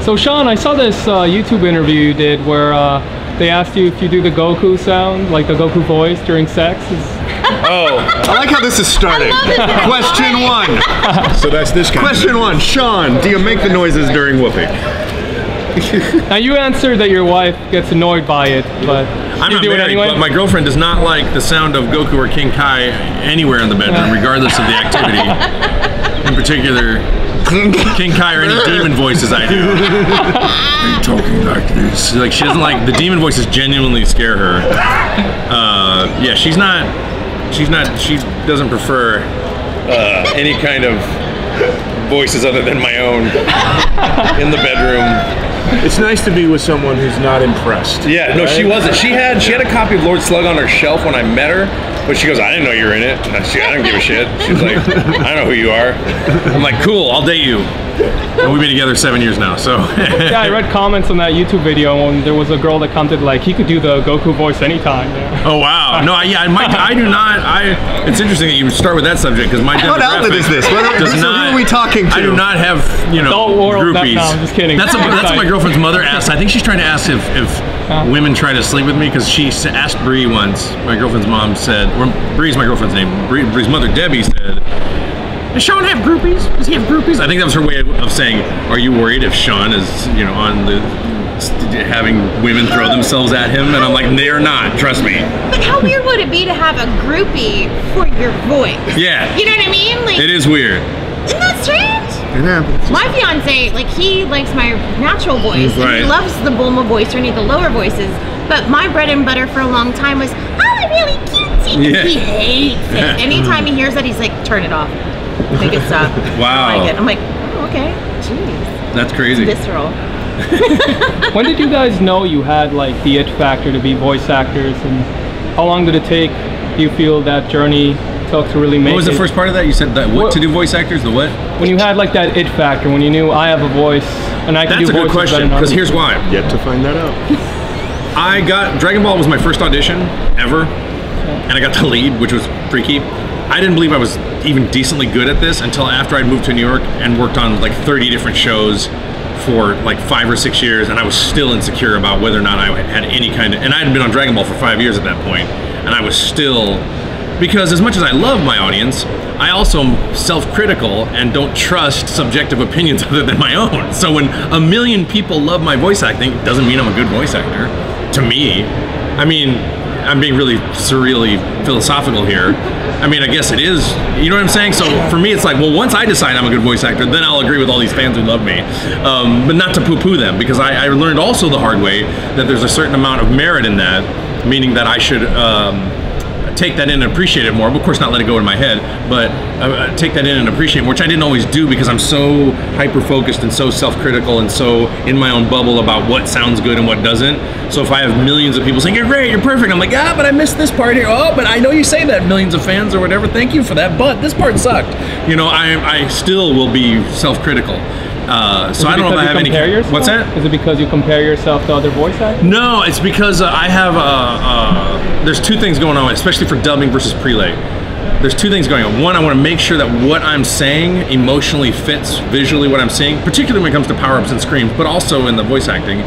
So Sean, I saw this YouTube interview you did where they asked you if you do the Goku sound, like the Goku voice during sex. Oh, I like how this is starting. Question 1. So that's this kind Question 1, Sean, do you make the noises during whooping? Now you answered that your wife gets annoyed by it, but I'm you not do married, it anyway? but my girlfriend does not like the sound of Goku or King Kai anywhere in the bedroom, regardless of the activity. In particular, King Kai or any demon voices I do. Are you talking like this? Like, she doesn't like, the demon voices genuinely scare her. Yeah, she doesn't prefer any kind of voices other than my own in the bedroom. It's nice to be with someone who's not impressed. Yeah, no, she wasn't. She had a copy of Lord Slug on her shelf when I met her, but she goes, I didn't know you were in it. I didn't give a shit. She was like, I know who you are. I'm like, cool, I'll date you. And we've been together 7 years now, so. Yeah, I read comments on that YouTube video and there was a girl that commented like, he could do the Goku voice anytime. Yeah. Oh, wow. No, I do not, it's interesting that you start with that subject, because my demographic What outlet is this? Who are we talking to? I do not have, groupies. No, I'm just kidding. That's what my girlfriend's mother asked. I think she's trying to ask if women try to sleep with me, because she asked Bree once, my girlfriend's mom said, or Bree's my girlfriend's name, Bree's mother, Debbie, said, does Sean have groupies? Does he have groupies? I think that was her way of saying, are you worried if Sean is, on the, having women throw themselves at him? And I'm like, they're not, trust me. But how weird would it be to have a groupie for your voice? Yeah. You know what I mean? Like, it is weird. Isn't that strange? It happens. My fiance, like, he likes my natural voice, and he loves the Bulma voice or any of the lower voices, but my bread and butter for a long time was, I'm really cutesy, and he hates it. Anytime he hears that, he's like, turn it off. Make it stop. Wow. I like it. I'm like, oh, okay. Jeez. That's crazy. It's visceral. When did you guys know you had like the it factor to be voice actors, and how long did it take, do you feel, that journey took to really make it? What was the first part of that? You said that what to do voice actors, the what? When you had like that it factor, when you knew I have a voice and I can do voices. That's a good question, because here's why. Yet to find that out. Dragon Ball was my first audition ever, and I got the lead, which was freaky. I didn't believe I was even decently good at this until after I'd moved to New York and worked on like 30 different shows for like 5 or 6 years, and I was still insecure about whether or not I had any kind of, and I had been on Dragon Ball for 5 years at that point, and I was still, because as much as I love my audience, I also am self-critical and don't trust subjective opinions other than my own. So when a million people love my voice acting, it doesn't mean I'm a good voice actor, to me. I mean, I'm being really surreally philosophical here. I mean, I guess it is, you know what I'm saying? So for me, it's like, well, once I decide I'm a good voice actor, then I'll agree with all these fans who love me. But not to poo-poo them, because I learned also the hard way that there's a certain amount of merit in that, meaning that I should take that in and appreciate it more. Of course, not let it go in my head, but take that in and appreciate it, which I didn't always do because I'm so hyper-focused and so self-critical and so in my own bubble about what sounds good and what doesn't. So if I have millions of people saying, you're great, you're perfect, I'm like, yeah, but I missed this part here. Oh, but I know you say that, millions of fans or whatever, thank you for that, but this part sucked. You know, I still will be self-critical. So I don't know if I have any. What's that? Is it because you compare yourself to other voice actors? No, it's because I have. There's two things going on, especially for dubbing versus prelay. There's two things going on. One, I want to make sure that what I'm saying emotionally fits visually what I'm saying, particularly when it comes to power-ups and screams, but also in the voice acting.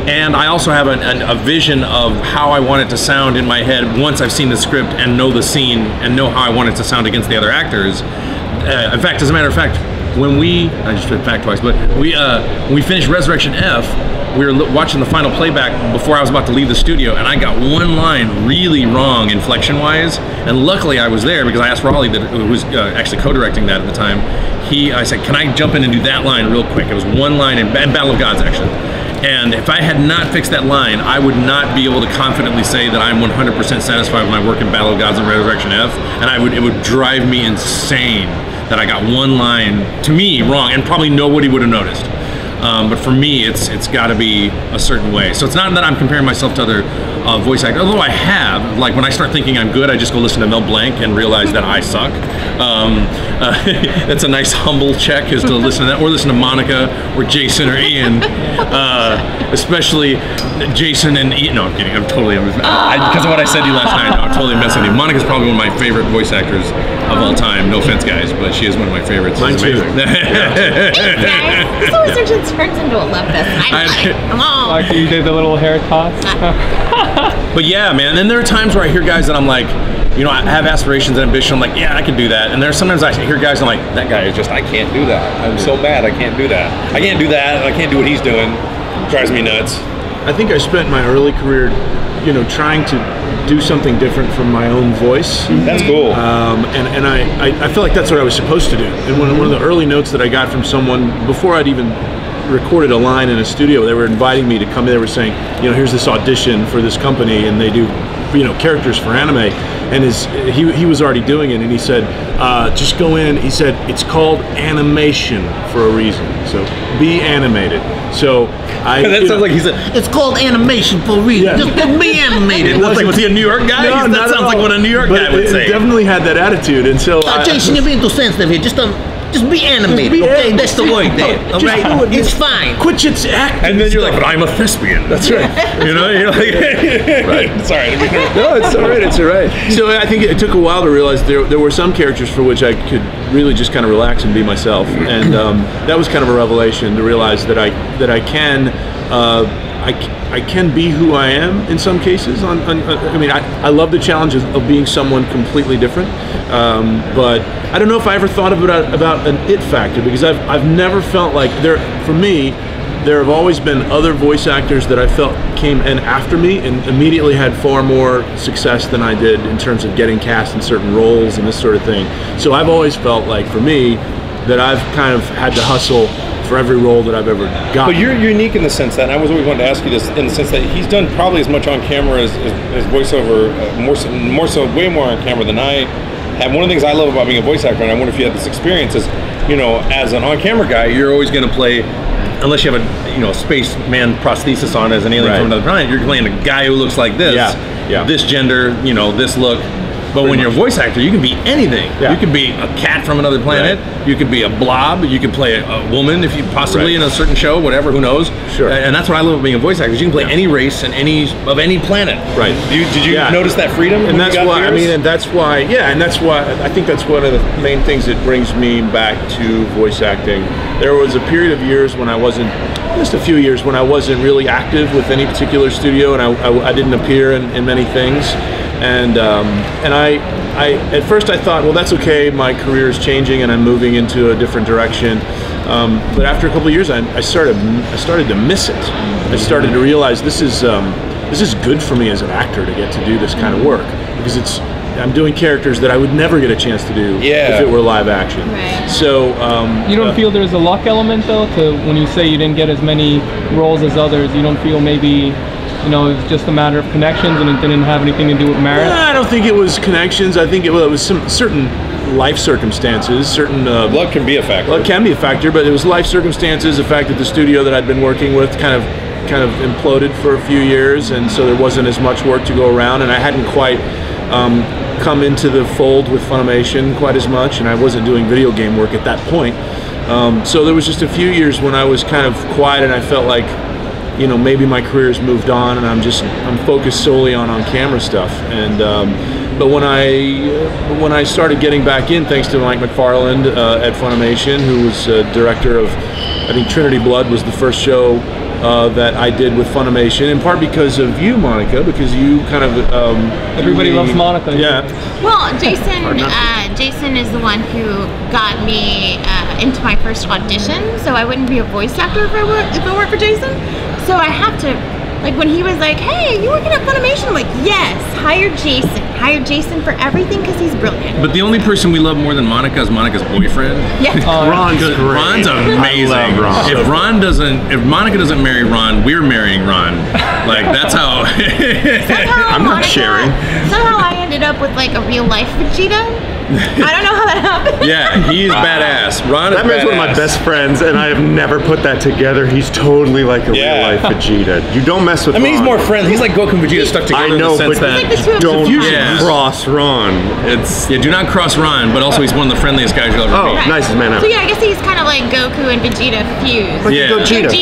And I also have a vision of how I want it to sound in my head once I've seen the script and know the scene and know how I want it to sound against the other actors. In fact, as a matter of fact, when I just said fact twice, but we finished Resurrection F, we were watching the final playback before I was about to leave the studio, and I got one line really wrong inflection-wise, and luckily I was there because I asked Raleigh, who was actually co-directing that at the time, I said, can I jump in and do that line real quick? It was one line in Battle of Gods, actually. And if I had not fixed that line, I would not be able to confidently say that I'm 100% satisfied with my work in Battle of Gods and Resurrection F, and it would drive me insane that I got one line, to me, wrong, and probably nobody would have noticed. But for me, it's got to be a certain way. So it's not that I'm comparing myself to other voice actors, although I have. Like when I start thinking I'm good, I just go listen to Mel Blanc and realize that I suck. That's a nice humble check, is to listen to that, or listen to Monica or Jason or Ian, especially Jason and Ian. No, I'm kidding. I'm totally because of what I said to you last night. No, I'm totally messing with you. Monica's probably one of my favorite voice actors of all time. No offense, guys, but she is one of my favorites. Mine too. Thanks, guys. This always turns into turns into a love fest. Come on. Like you did the little hair toss. But yeah, man. And there are times where I hear guys that I'm like, you know, I have aspirations and ambition. I'm like, yeah, I can do that. And there's sometimes I hear guys and I'm like, that guy is just, I can't do that. I'm so bad, I can't do that. I can't do that, and I can't do what he's doing. Drives me nuts. I think I spent my early career, you know, trying to do something different from my own voice. That's cool. And I feel like that's what I was supposed to do. And one of the early notes that I got from someone, before I'd even recorded a line in a studio, they were inviting me to come in. They were saying, you know, here's this audition for this company, and they do, you know, characters for anime. And he was already doing it, and he said, just go in. He said, it's called animation for a reason, so be animated. So that sounds like he said, it's called animation for a reason. Yeah. Just be animated. That's like, was he a New York guy? No, that sounds like what a New York guy would say. It definitely had that attitude, and so Jason, you're being too sensitive here. Just be animated, okay? That's the word there, all right? It's fine. Quit just acting. And then you're like, but I'm a thespian. That's right. You know, you're like, right. Sorry. No, it's all right. It's all right. So I think it took a while to realize there were some characters for which I could really just kind of relax and be myself, and that was kind of a revelation to realize that I can be who I am in some cases. I mean, I love the challenge of being someone completely different, but I don't know if I ever thought about an it factor, because I've never felt like for me, there have always been other voice actors that I felt came in after me and immediately had far more success than I did in terms of getting cast in certain roles and this sort of thing. So I've always felt like, for me, that I've kind of had to hustle for every role that I've ever got. But you're unique in the sense that, and I was always wanting to ask you this, in the sense that he's done probably as much on camera as voiceover, way more on camera than I have. One of the things I love about being a voice actor, and I wonder if you had this experience, is, you know, as an on-camera guy, you're always going to play, unless you have a, you know, spaceman prosthesis on as an alien from another planet, you're playing a guy who looks like this, this gender, you know, this look. But when you're a voice actor, you can be anything. Yeah. You could be a cat from another planet. Right. You could be a blob. You could play a woman if you possibly in a certain show, whatever. Who knows? Sure. And that's what I love about being a voice actor. You can play any race and any planet. Right. Did you notice that freedom? And that's why. I mean, and that's why. Yeah, and that's why. I think that's one of the main things that brings me back to voice acting. There was a period of years when I wasn't. Just a few years when I wasn't really active with any particular studio, and I didn't appear in many things. And I at first I thought, well, that's okay. My career is changing, and I'm moving into a different direction. But after a couple of years, I started to miss it. I started to realize this is good for me as an actor to get to do this kind of work, because I'm doing characters that I would never get a chance to do if it were live action. Right. So you don't feel there's a luck element though, to when you say you didn't get as many roles as others. You don't feel maybe, you know, it's just a matter of connections and it didn't have anything to do with merit? I don't think it was connections. I think it was some certain life circumstances, certain... luck can be a factor. Luck can be a factor, but it was life circumstances, the fact that the studio that I'd been working with kind of imploded for a few years, and so there wasn't as much work to go around, and I hadn't quite come into the fold with Funimation quite as much, and I wasn't doing video game work at that point. So there was just a few years when I was kind of quiet, and I felt like, you know, maybe my career's moved on, and I'm focused solely on camera stuff. And but when I started getting back in, thanks to Mike McFarland at Funimation, who was director of, I think Trinity Blood was the first show that I did with Funimation, in part because of you, Monica, because you kind of everybody loves Monica. Yeah. Well, Jason is the one who got me into my first audition, so I wouldn't be a voice actor if I weren't for Jason. So I have to, like, when he was like, "Hey, you working at Funimation?" I'm like, "Yes, hire Jason. Hire Jason for everything because he's brilliant." But the only person we love more than Monica is Monica's boyfriend. Yeah. Ron's great. Ron's amazing. I love Ron. If Monica doesn't marry Ron, we're marrying Ron. Like, that's how. I'm not sharing. Somehow I ended up with like a real life Vegeta. I don't know how that happened. Yeah, he's badass. Ron is That man's one of my best friends, and I have never put that together. He's totally like a real life Vegeta. You don't mess with Ron. I mean, he's more friendly. He's like Goku and Vegeta stuck together. I know, in the sense but that don't cross Ron. Do not cross Ron, but also he's one of the friendliest guys you'll ever meet. Nicest man ever. So yeah, I guess he's kind of like Goku and Vegeta fused. Yeah. Gogeta.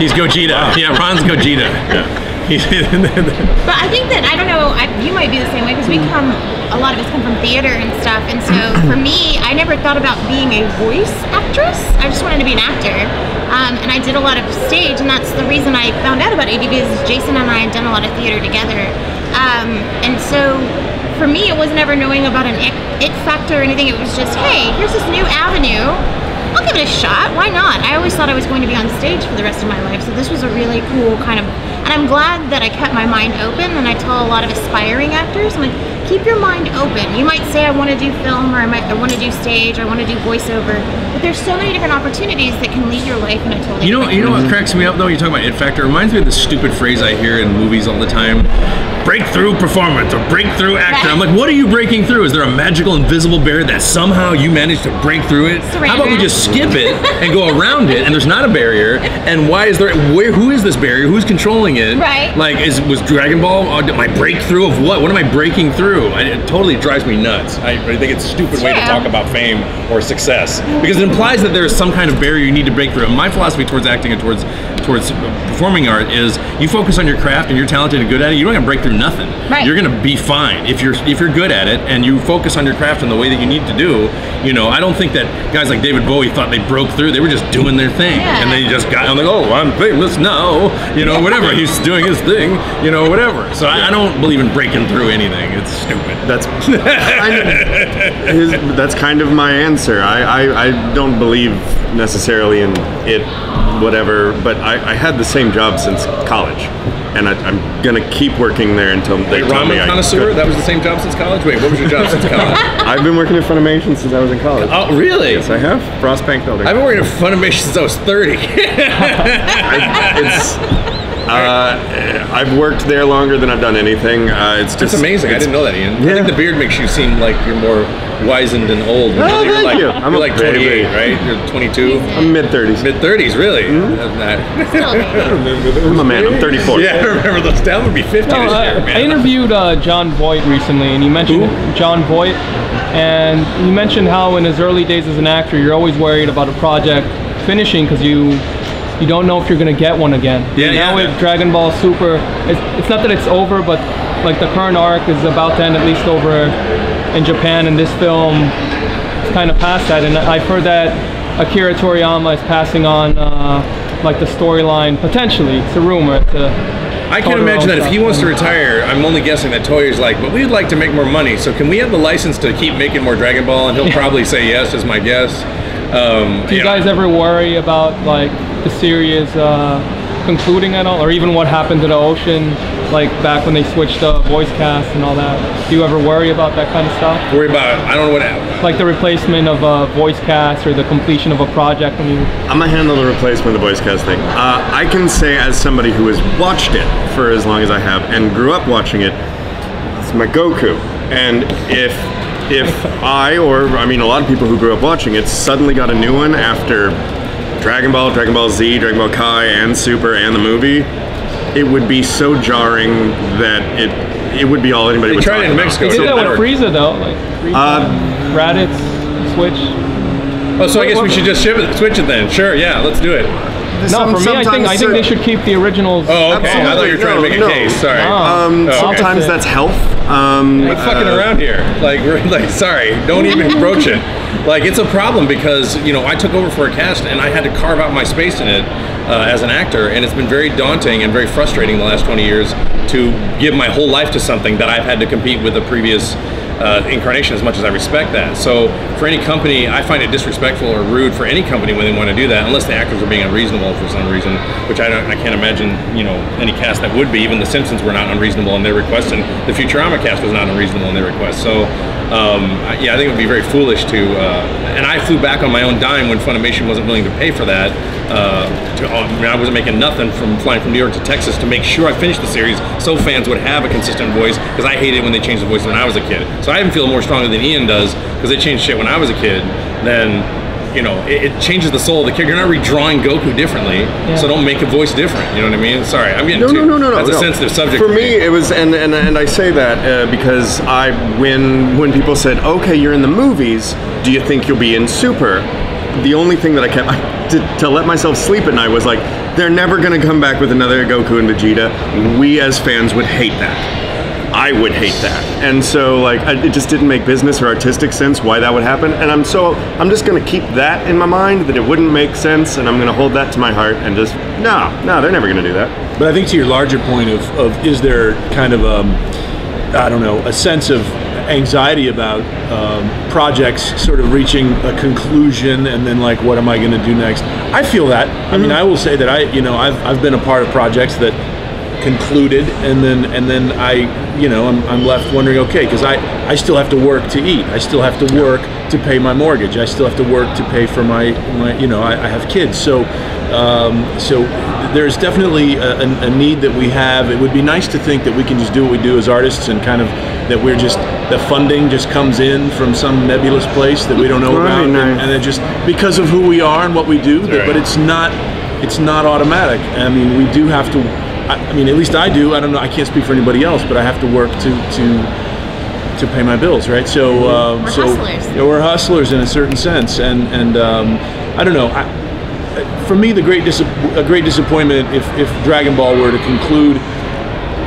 He's Gogeta. Wow. Yeah, Ron's Gogeta. Yeah. But I think that, I don't know, you might be the same way, because a lot of us come from theater and stuff, and so for me, I never thought about being a voice actress. I just wanted to be an actor. And I did a lot of stage, and that's the reason I found out about ADV is Jason and I had done a lot of theater together. And so for me, it was never knowing about an it factor or anything. It was just, hey, here's this new avenue. I'll give it a shot. Why not? I always thought I was going to be on stage for the rest of my life, so this was a really cool kind of, and I'm glad that I kept my mind open. And I tell a lot of aspiring actors, I'm like, keep your mind open. You might say I want to do film, or I want to do stage, or I want to do voiceover, but there's so many different opportunities that can lead your life in a totally You know what cracks me up though? You talk about it factor. It reminds me of the stupid phrase I hear in movies all the time: breakthrough performance or breakthrough actor. I'm like, what are you breaking through? Is there a magical invisible barrier that somehow you managed to break through it? How about we just skip it and go around it, and there's not a barrier? And why is there? Who is this barrier? Who's controlling it? Right. Like, was Dragon Ball my breakthrough of what? What am I breaking through? It totally drives me nuts. I think it's a stupid way to talk about fame or success, because it implies that there is some kind of barrier you need to break through. And my philosophy towards acting and towards performing art is you focus on your craft and you're talented and good at it. You don't have to break through nothing. Right. You're gonna be fine if you're good at it and you focus on your craft in the way that you need to do. You know, I don't think that guys like David Bowie thought they broke through. They were just doing their thing, and they just got. I'm like, oh, I'm famous now. You know, whatever. He's doing his thing. You know, whatever. So I don't believe in breaking through anything. It's stupid. That's kind of my answer. I don't believe necessarily in it, whatever, but I had the same job since college, and I'm gonna keep working there until they tell me ramen connoisseur? That was the same job since college? Wait, what was your job since college? I've been working at Funimation since I was in college. Oh, really? Yes, I have. Frost Bank Building. I've been working at Funimation since I was 30. I've worked there longer than I've done anything. It's just amazing. I didn't know that, Ian. I think the beard makes you seem like you're more wizened and old. Oh, you're thank like, you. I'm like 28, right? You're 22. I'm mid-30s. Mid-30s, really? Mm-hmm. I'm a man. I'm 34. Yeah, I remember those. That would be 50 this year, man. I interviewed John Voight recently, and you mentioned John Voight, and you mentioned how in his early days as an actor, you're always worried about a project finishing because you don't know if you're gonna get one again. Now with Dragon Ball Super, it's not that it's over, but like the current arc is about to end, at least over in Japan, and this film is kind of past that. And I've heard that Akira Toriyama is passing on like the storyline, potentially. It's a rumor. I can imagine that if he wants to retire, I'm only guessing that Toei's like, but we'd like to make more money, so can we have the license to keep making more Dragon Ball? And he'll probably say yes, is my guess. Do you guys ever worry about like the series concluding at all, or even what happened to the ocean, like back when they switched the voice cast and all that? Do you ever worry about that kind of stuff? Worry about, I don't know what happened. Like the replacement of a voice cast or the completion of a project when you... I'm gonna handle the replacement of the voice cast thing. I can say, as somebody who has watched it for as long as I have and grew up watching it, it's my Goku. And if I a lot of people who grew up watching it suddenly got a new one after Dragon Ball, Dragon Ball Z, Dragon Ball Kai, and Super, and the movie, it would be so jarring that it would be all anybody would talk about. They tried it in Mexico. They did that with Frieza though, like Raditz, Switch. Oh, so I guess we should just switch it then. Sure, yeah, let's do it. No, for me, I think they should keep the originals. Oh, okay. I thought you were trying to make a case. Sorry. Sometimes that's health. We're fucking around here. Like, we're like, sorry, don't even broach it. Like, it's a problem because, you know, I took over for a cast and I had to carve out my space in it as an actor, and it's been very daunting and very frustrating the last 20 years to give my whole life to something that I've had to compete with a previous incarnation, as much as I respect that. So for any company, I find it disrespectful or rude for any company when they want to do that, unless the actors are being unreasonable for some reason, which I can't imagine, you know, any cast that would be. Even the Simpsons were not unreasonable in their requests, and the Futurama cast was not unreasonable in their requests. So yeah, I think it would be very foolish to, and I flew back on my own dime when Funimation wasn't willing to pay for that. I wasn't making nothing from flying from New York to Texas to make sure I finished the series so fans would have a consistent voice, because I hated when they changed the voice when I was a kid. So I even feel more strongly than Ian does, because they changed shit when I was a kid. Then, you know, it changes the soul of the character. You're not redrawing Goku differently, so don't make a voice different. You know what I mean? Sorry, I'm getting no. That's a sensitive subject for me. It was, and I say that because when people said, okay, you're in the movies, do you think you'll be in Super? The only thing that I kept to let myself sleep at night was like, they're never gonna come back with another Goku and Vegeta. We as fans would hate that. I would hate that. And so like it just didn't make business or artistic sense why that would happen. And I'm just going to keep that in my mind, that it wouldn't make sense, and I'm going to hold that to my heart and just no, they're never going to do that. But I think to your larger point of is there kind of I don't know, a sense of anxiety about projects sort of reaching a conclusion and then like, what am I going to do next? I feel that. I mean, I will say that I've been a part of projects that concluded and then I'm left wondering, okay, because I still have to work to eat. I still have to work to pay my mortgage. I still have to work to pay for my I have kids. So there's definitely a need that we have. It would be nice to think that we can just do what we do as artists and kind of that the funding just comes in from some nebulous place that we don't know about, and it just because of who we are and what we do. But it's not automatic. I mean, we do have to. I mean, at least I do. I don't know. I can't speak for anybody else, but I have to work to pay my bills, right? So hustlers. We're hustlers in a certain sense, and I don't know. For me, a great disappointment if Dragon Ball were to conclude,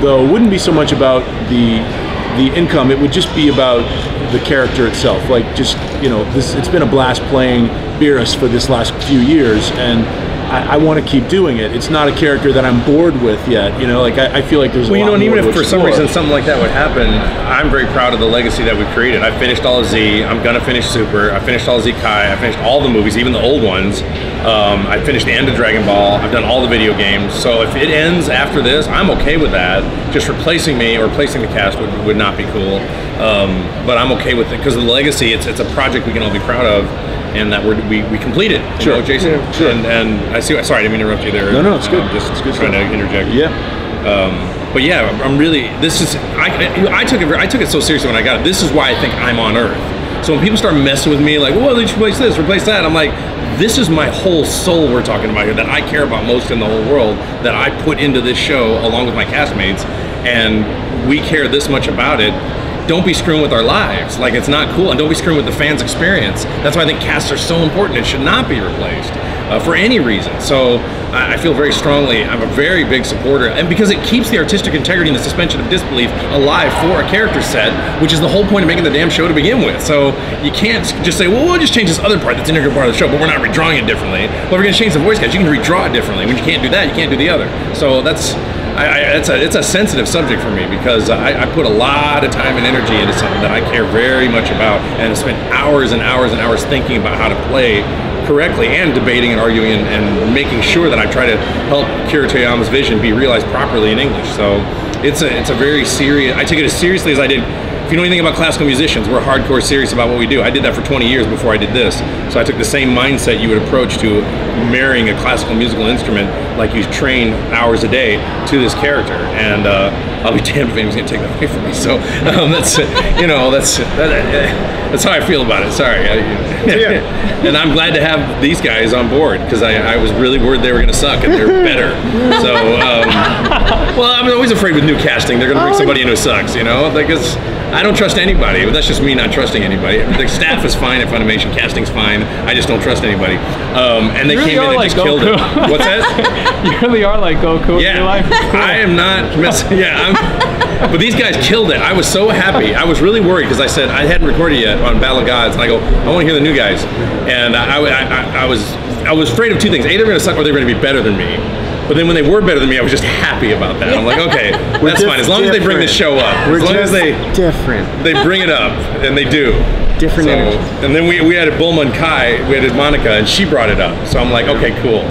though, wouldn't be so much about the income. It would just be about the character itself. Like, just it's been a blast playing Beerus for this last few years, and I want to keep doing it. It's not a character that I'm bored with yet. Like I feel like there's a lot more and even if to for some explore. reason something like that would happen, I'm very proud of the legacy that we've created. I finished all of Z. I'm gonna finish Super. I finished all of Z Kai. I finished all the movies, even the old ones. I finished the end of Dragon Ball. I've done all the video games. So if it ends after this, I'm okay with that. Just replacing me or replacing the cast would not be cool. But I'm okay with it because of the legacy. It's a project we can all be proud of. And that we completed, sure. Jason. Yeah, sure. And I see. Sorry, I didn't mean to interrupt you there. No, it's good. Just it's good trying to interject. Yeah. But yeah, I'm really. This is. I took it so seriously when I got it. This is why I think I'm on Earth. So when people start messing with me, like, well, let's replace this, replace that, I'm like, this is my whole soul we're talking about here that I care about most in the whole world, that I put into this show along with my castmates, and we care this much about it. Don't be screwing with our lives. Like, it's not cool, and don't be screwing with the fans' experience. That's why I think casts are so important. It should not be replaced for any reason. So I feel very strongly, I'm a very big supporter, and because it keeps the artistic integrity and the suspension of disbelief alive for a character set, which is the whole point of making the damn show to begin with. So you can't just say, well, we'll just change this other part that's an integral part of the show, but we're not redrawing it differently. Well, if we're gonna change the voice cast, you can redraw it differently. When you can't do that, you can't do the other. So it's a sensitive subject for me because I put a lot of time and energy into something that I care very much about, and I spent hours and hours and hours thinking about how to play correctly and debating and arguing and making sure that I try to help Akira Toriyama's vision be realized properly in English. So it's a very serious. I take it as seriously as I did. If you know anything about classical musicians, we're hardcore serious about what we do. I did that for 20 years before I did this. So I took the same mindset you would approach to marrying a classical musical instrument, like you train hours a day, to this character. And I'll be damned if anyone's gonna take that away from me. So that's how I feel about it. Sorry. And I'm glad to have these guys on board because I was really worried they were gonna suck, and they're better. So, well, I'm always afraid with new casting, they're gonna bring somebody in who sucks, Like I don't trust anybody, but that's just me not trusting anybody. The staff is fine at Funimation, casting's fine. I just don't trust anybody. And they came in and just killed it. What's that? You really are like Goku in your life. Cool. I am not messing. But these guys killed it. I was so happy. I was really worried because I said I hadn't recorded yet on Battle of Gods, and I go, I want to hear the new guys. And I was afraid of two things. A, they were going to suck, or they were going to be better than me. But then when they were better than me, I was just happy about that. I'm like, okay, that's fine. As long as they bring the show up. As long as they bring it up, and they do. Different energy. And then we had Bulma and Kai, we had Monica, and she brought it up. So I'm like, okay, cool.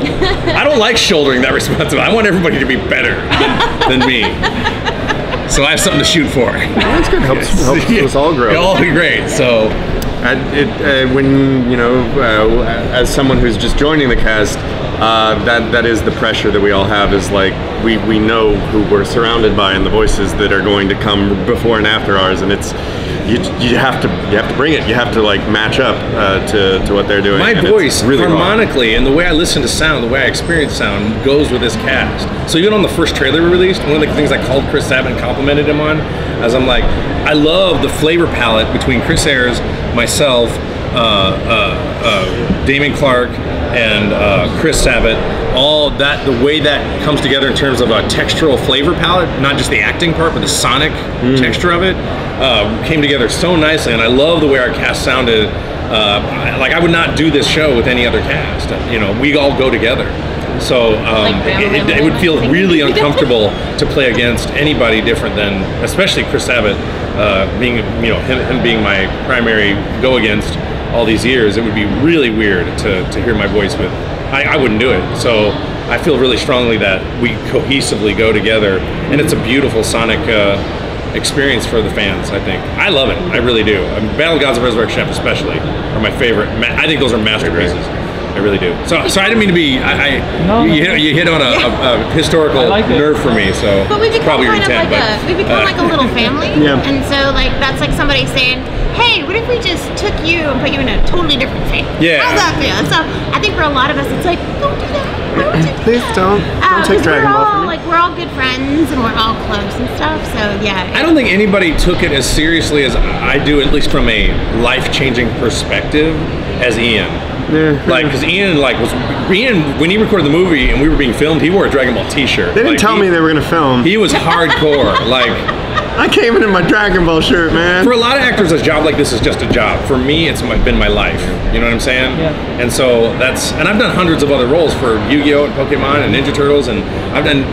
I don't like shouldering that responsibility. I want everybody to be better than me. So I have something to shoot for. That's good. Helps us all grow. It'll all be great. So when as someone who's just joining the cast, that is the pressure that we all have. Is like we know who we're surrounded by and the voices that are going to come before and after ours, and it's you have to bring it. You have to like match up to what they're doing. My voice really harmonically and the way I listen to sound, the way I experience sound goes with this cast. So even on the first trailer we released, one of the things I called Chris Sabat and complimented him on, as I'm like, I love the flavor palette between Chris Ayres, myself, Damon Clark, and Chris Sabat, all that, the way that comes together in terms of a textural flavor palette, not just the acting part, but the sonic texture of it, came together so nicely, and I love the way our cast sounded. Like, I would not do this show with any other cast. You know, we all go together. So it would feel really uncomfortable to play against anybody different than, especially Chris Sabat, being, you know, him being my primary go against all these years. It would be really weird to hear my voice with. I wouldn't do it. So I feel really strongly that we cohesively go together, and it's a beautiful sonic experience for the fans. I think I love it. I really do. I mean, Battle Gods of Resurrection F especially are my favorite. I think those are masterpieces. I really do. So I didn't mean to be. You hit on a historical nerve for me. So but we become probably your kind intent. of we become like a little family. Yeah. And so like that's like somebody saying, "Hey, what if we just took you and put you in a totally different thing?" Yeah. How's that feel? So I think for a lot of us, it's like, don't do that. Please don't take Dragon Ball from me. Like we're all good friends and we're all close and stuff. So yeah. I don't think anybody took it as seriously as I do, at least from a life-changing perspective, as Ian. Like, because Ian, when he recorded the movie and we were being filmed, he wore a Dragon Ball T-shirt. They didn't tell me they were gonna film. He was hardcore. Like, I came in my Dragon Ball shirt, man. for a lot of actors, a job like this is just a job. For me, it's been my life. You know what I'm saying? Yeah. And so and I've done hundreds of other roles for Yu-Gi-Oh! And Pokemon and Ninja Turtles, and I've done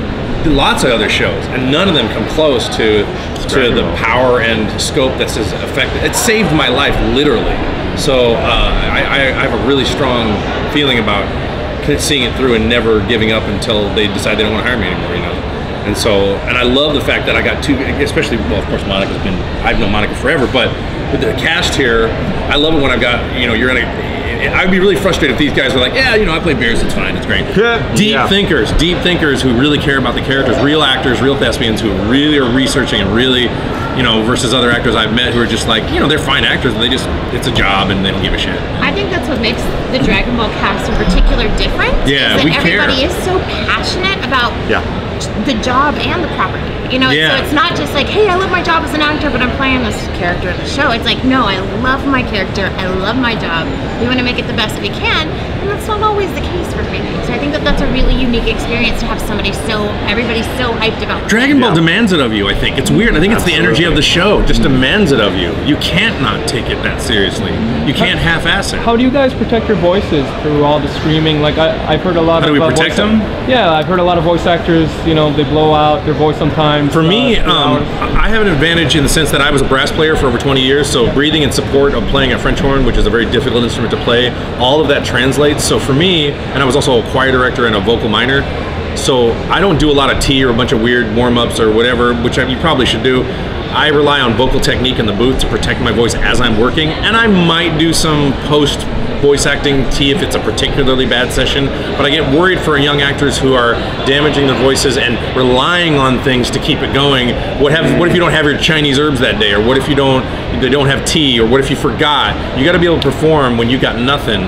lots of other shows, and none of them come close to the power and scope that's as effective. It saved my life, literally. So I have a really strong feeling about seeing it through and never giving up until they decide they don't want to hire me anymore, you know? And so, and I love the fact that I got especially, well, of course, I've known Monica forever, but with the cast here, I love it when I've got, you know, I'd be really frustrated if these guys were like, yeah, you know, I play Bears, it's fine, it's great. Deep thinkers who really care about the characters, real actors, real thespians who really are researching and really, you know, versus other actors I've met who are just like, you know, they're fine actors, but it's a job and they don't give a shit. I think that's what makes the Dragon Ball cast in particular different. Yeah, is that we care. Everybody is so passionate about the job and the property. You know, so it's not just like, hey, I love my job as an actor, but I'm playing this character in the show. It's like, no, I love my character, I love my job. We want to make it the best we can, and that's not always the case for me. So I think that that's a really unique experience to have everybody's so hyped about. Dragon Ball demands it of you, I think. It's weird. I think it's the energy of the show just demands it of you. You can't not take it that seriously. You can't half-ass it. How do you guys protect your voices through all the screaming? Like I've heard a lot of. How do we protect them? Yeah, I've heard a lot of voice actors. You know, they blow out their voice sometimes. For me, I have an advantage in the sense that I was a brass player for over 20 years, so breathing in support of playing a French horn, which is a very difficult instrument to play, all of that translates. So for me, and I was also a choir director and a vocal minor, so I don't do a lot of tea or a bunch of weird warm-ups or whatever, which you probably should do. I rely on vocal technique in the booth to protect my voice as I'm working, and I might do some post voice acting tea if it's a particularly bad session, but I get worried for young actors who are damaging their voices and relying on things to keep it going. What if you don't have your Chinese herbs that day, or what if they don't have tea, or what if you forgot? You got to be able to perform when you got nothing.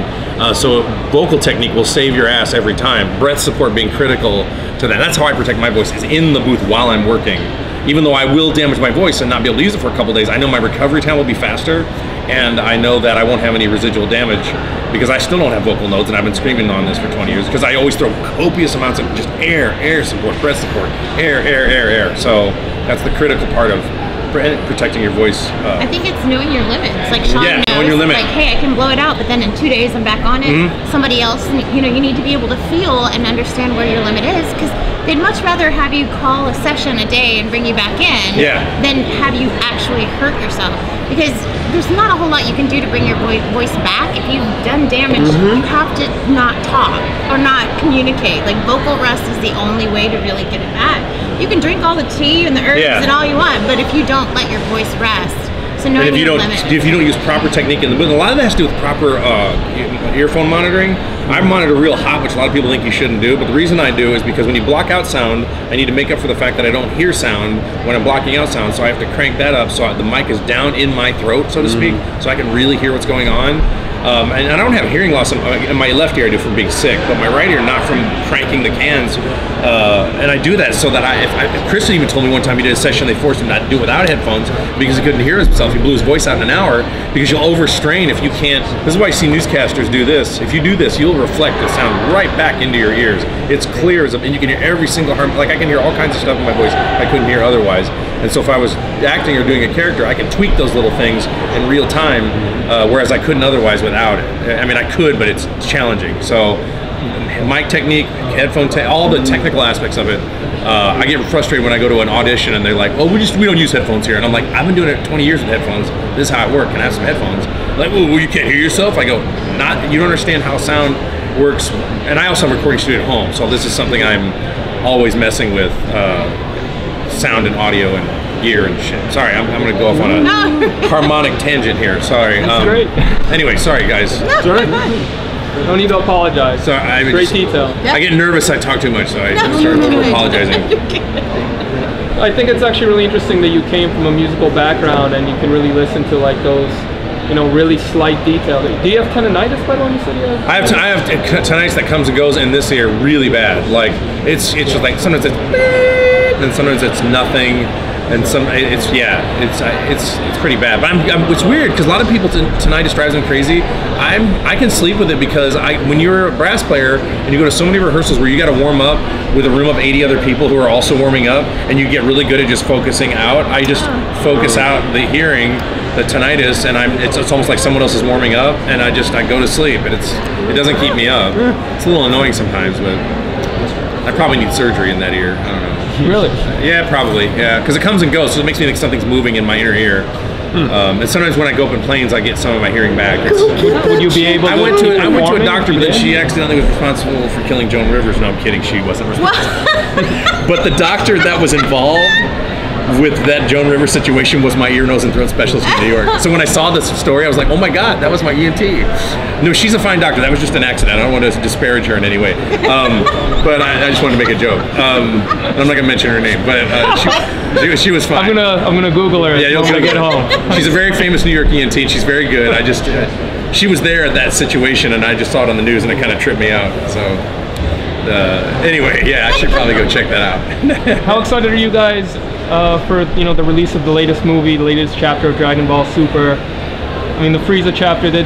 So vocal technique will save your ass every time. Breath support being critical to that. That's how I protect my voice, is in the booth while I'm working. Even though I will damage my voice and not be able to use it for a couple days, I know my recovery time will be faster, and I know that I won't have any residual damage because I still don't have vocal nodes, and I've been screaming on this for 20 years because I always throw copious amounts of just air support, breath support, air. So that's the critical part of protecting your voice. I think it's knowing your limits. Like Sean knows, knowing your limit. Like, hey, I can blow it out, but then in 2 days I'm back on it. Somebody else, you know, you need to be able to feel and understand where your limit is, because they'd much rather have you call a session a day and bring you back in than have you actually hurt yourself. Because there's not a whole lot you can do to bring your voice back. If you've done damage, you have to not talk or not communicate. Like, vocal rest is the only way to really get it back. You can drink all the tea and the herbs and all you want, but if you don't let your voice rest, so knowing and if you don't use proper technique in the booth, a lot of that has to do with proper earphone monitoring. I monitor real hot, which a lot of people think you shouldn't do, but the reason I do is because when you block out sound, I need to make up for the fact that I don't hear sound when I'm blocking out sound, so I have to crank that up so the mic is down in my throat, so to speak, so I can really hear what's going on. And I don't have hearing loss in my left ear. I do from being sick, but my right ear not from cranking the cans. And I do that so that if Chris even told me one time he did a session, they forced him not to do it without headphones because he couldn't hear himself. He blew his voice out in an hour because you'll overstrain if you can't. This is why you see newscasters do this. If you do this, you'll reflect the sound right back into your ears. It's clear as and you can hear every single harm. Like I can hear all kinds of stuff in my voice I couldn't hear otherwise. And so if I was acting or doing a character, I can tweak those little things in real time, whereas I couldn't otherwise without it. I mean, I could, but it's challenging. So mic technique, headphone, all the technical aspects of it. I get frustrated when I go to an audition and they're like, "Oh, we don't use headphones here." And I'm like, "I've been doing it 20 years with headphones. This is how it works. Can I have some headphones?" Like, "Oh, well, you can't hear yourself." I go, you don't understand how sound works." And I also have a recording studio at home, so this is something I'm always messing with, sound and audio and gear and shit. Sorry, I'm going to go off on a harmonic tangent here. Sorry. That's great. Anyway, sorry guys. Sorry. No need to apologize. So great detail. I get nervous. I talk too much, so I start over-apologizing. I think it's actually really interesting that you came from a musical background and you can really listen to like those, really slight details. Do you have tinnitus, by the way? You said you have? I have tinnitus that comes and goes in this ear really bad. Like it's just like sometimes it's beep, and sometimes it's nothing. And it's pretty bad. But it's weird because a lot of people tinnitus drives them crazy. I can sleep with it because when you're a brass player and you go to so many rehearsals where you got to warm up with a room of 80 other people who are also warming up, and you get really good at just focusing out. I just focus out the hearing, the tinnitus, and it's almost like someone else is warming up, and I go to sleep, and it doesn't keep me up. It's a little annoying sometimes, but I probably need surgery in that ear. I don't know. Really? Yeah, probably. Yeah, because it comes and goes, so it makes me think something's moving in my inner ear. And sometimes when I go up in planes, I get some of my hearing back. Would you be able to? I went to a doctor, but then she accidentally was responsible for killing Joan Rivers. No, I'm kidding. She wasn't responsible. But the doctor that was involved with that Joan Rivers situation was my ear, nose, and throat specialist in New York. So when I saw this story, I was like, oh my God, that was my ENT. No, she's a fine doctor. That was just an accident. I don't want to disparage her in any way. But I just wanted to make a joke. I'm not going to mention her name, but she was fine. I'm gonna Google her. Yeah, you'll get home. She's a very famous New York ENT. She's very good. She was there at that situation, and I just saw it on the news, and it kind of tripped me out. So anyway, yeah, I should probably go check that out. How excited are you guys for the release of the latest movie, the latest chapter of Dragon Ball Super? I mean, the Frieza chapter did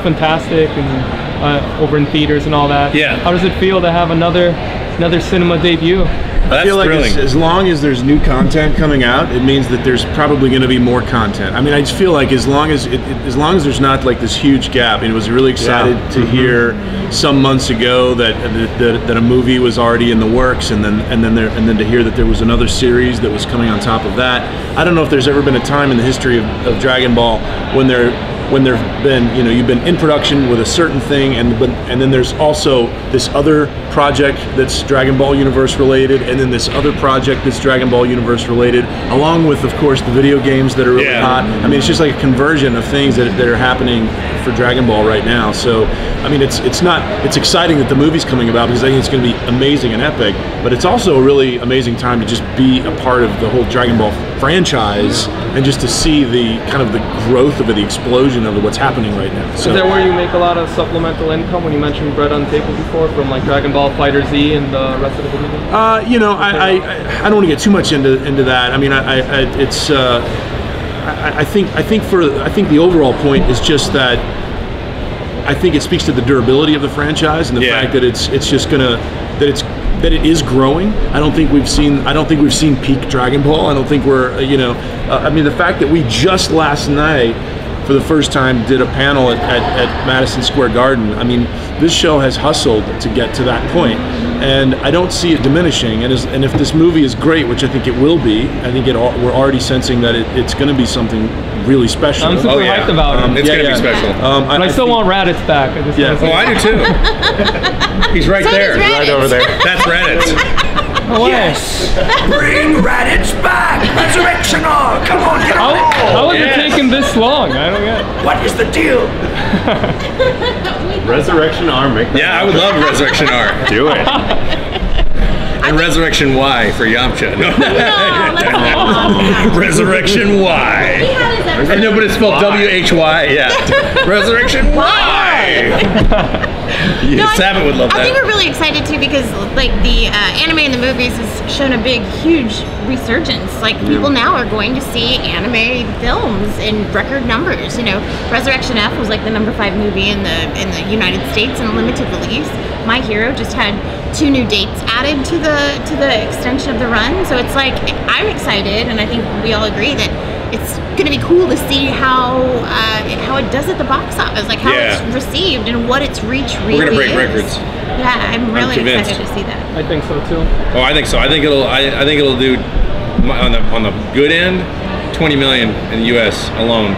fantastic, and over in theaters and all that. Yeah. How does it feel to have another cinema debut? I feel like as long as there's new content coming out, it means that there's probably going to be more content. I mean, I just feel like as long as there's not like this huge gap. And I was really excited to hear some months ago that a movie was already in the works, and then to hear that there was another series that was coming on top of that. I don't know if there's ever been a time in the history of Dragon Ball when there've been, you've been in production with a certain thing, and then there's also this other project that's Dragon Ball universe related, and then this other project that's Dragon Ball universe related, along with, of course, the video games that are really hot. I mean, it's just like a conversion of things that are happening for Dragon Ball right now. So, I mean, it's exciting that the movie's coming about because I think it's going to be amazing and epic, but it's also a really amazing time to just be a part of the whole Dragon Ball franchise and just to see the kind of the growth of it, the explosion of what's happening right now. So, is that where you make a lot of supplemental income when you mentioned Bread on Table before, from like Dragon Ball Fighter Z and the rest of the video games? I don't want to get too much into that. I mean, I think the overall point is just that I think it speaks to the durability of the franchise and the fact that that it is growing. I don't think we've seen peak Dragon Ball. I don't think we're I mean, the fact that we just last night for the first time did a panel at Madison Square Garden. I mean, this show has hustled to get to that point, and I don't see it diminishing. And if this movie is great, which I think it will be, I think we're already sensing that it's going to be something really special. I'm super hyped about it. It's going to be special. But I still want Raditz back. I do too. He's right there. Right over there. That's Raditz. Oh, yes! Bring Raditz back! Resurrection R! Come on, get on! How has it taken this long? I don't get it. What is the deal? Resurrection R, make that I would love Resurrection R. Do it. And Resurrection Y for Yamcha. No. Resurrection Y. He had his I know, but it's spelled W-H-Y. Yeah. Resurrection. Why? Sabat would love that. I think we're really excited too because like the anime in the movies has shown a big, huge resurgence. Like people now are going to see anime films in record numbers. You know, Resurrection F was like the #5 movie in the United States in limited release. My Hero just had 2 new dates added to the extension of the run. So it's like I'm excited, and I think we all agree that it's going to be cool to see how it does at the box office, like how it's received and what its reach really is. We're going to break records. Yeah, I'm really excited to see that. I think so too. Oh, I think so. I think it'll do on the good end 20 million in the U.S. alone,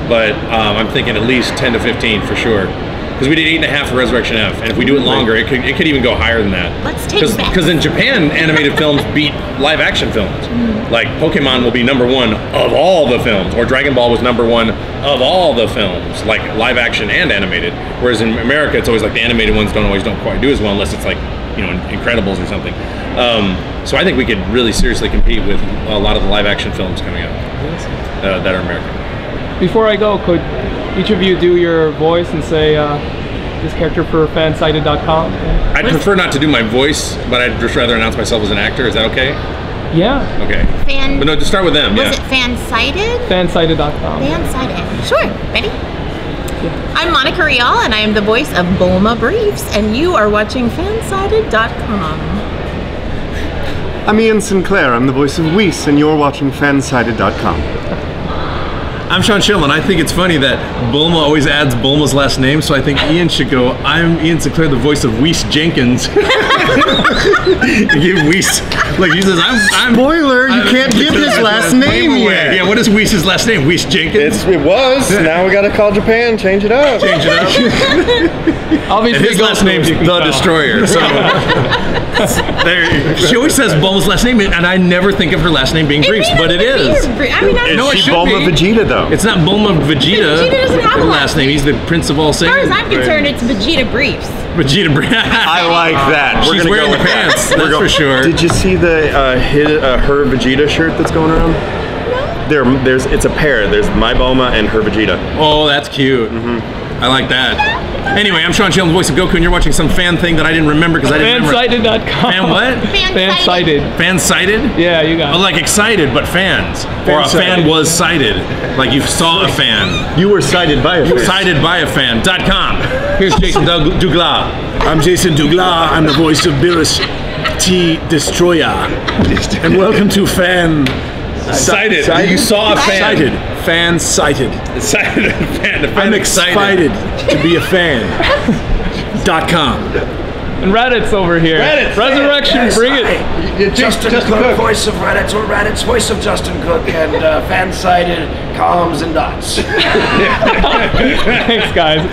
but I'm thinking at least 10 to 15 for sure. Because we did 8.5 for Resurrection F, and if we do it longer, it could even go higher than that. Let's take it back. Because in Japan, animated films beat live action films. Like Pokemon will be #1 of all the films, or Dragon Ball was #1 of all the films, like live action and animated. Whereas in America, it's always like the animated ones don't quite do as well unless it's like, you know, Incredibles or something. So I think we could really seriously compete with a lot of the live action films coming out that are American. Before I go, could each of you do your voice and say this character for fansided.com? I'd prefer not to do my voice, but I'd just rather announce myself as an actor. Is that okay? Yeah. Okay. But no, just start with them. Was it fansided? Fansided.com. Fansided. Sure. Ready? Yeah. I'm Monica Rial, and I am the voice of Bulma Briefs, and you are watching fansided.com. I'm Ian Sinclair. I'm the voice of Whis, and you're watching fansided.com. I'm Sean Schemmel, and I think it's funny that Bulma always adds Bulma's last name, so I think Ian should go, I'm Ian Sinclair, the voice of Whis Jenkins. Give Whis, like he says, I'm Spoiler, you can't give his last name yet. Yeah, what is Whis' last name? Whis Jenkins? It was. Now we gotta call Japan, change it up. Change it up. Obviously, and his last name's The Destroyer, so... She always says Bulma's last name, and I never think of her last name being Briefs, but it is. I mean, Is she Bulma Vegeta, though? It's not Bulma Vegeta. Vegeta doesn't have a last name. He's the Prince of all Saiyans. As far as I'm concerned, it's Vegeta Briefs. Vegeta Briefs. I like that. She's wearing the pants. That's for sure. Did you see the her Vegeta shirt that's going around? No. It's a pair. There's my Bulma and her Vegeta. Oh, that's cute. I like that. Anyway, I'm Sean Schemmel, the voice of Goku, and you're watching some fan thing that I didn't remember because I didn't remember. Fansided.com. Fan what? Fansided. Fansided? Yeah, you got it. Oh, like excited, but fans. Or a fan was sighted. Like you saw a fan. You were sighted by a fan. Sighted by a fan.com. Here's Jason Douglas. I'm Jason Douglas. I'm the voice of Beerus T. Destroyer. And welcome to Fan... Sighted. You saw a fan. Sighted. Fan sighted. Sighted. I'm excited to be a fan. .com. And Raditz over here. Raditz. Resurrection, Yes, bring it. Justin Cook, voice of Raditz, or Raditz, voice of Justin Cook, and fan-sided comms and dots. Thanks, guys.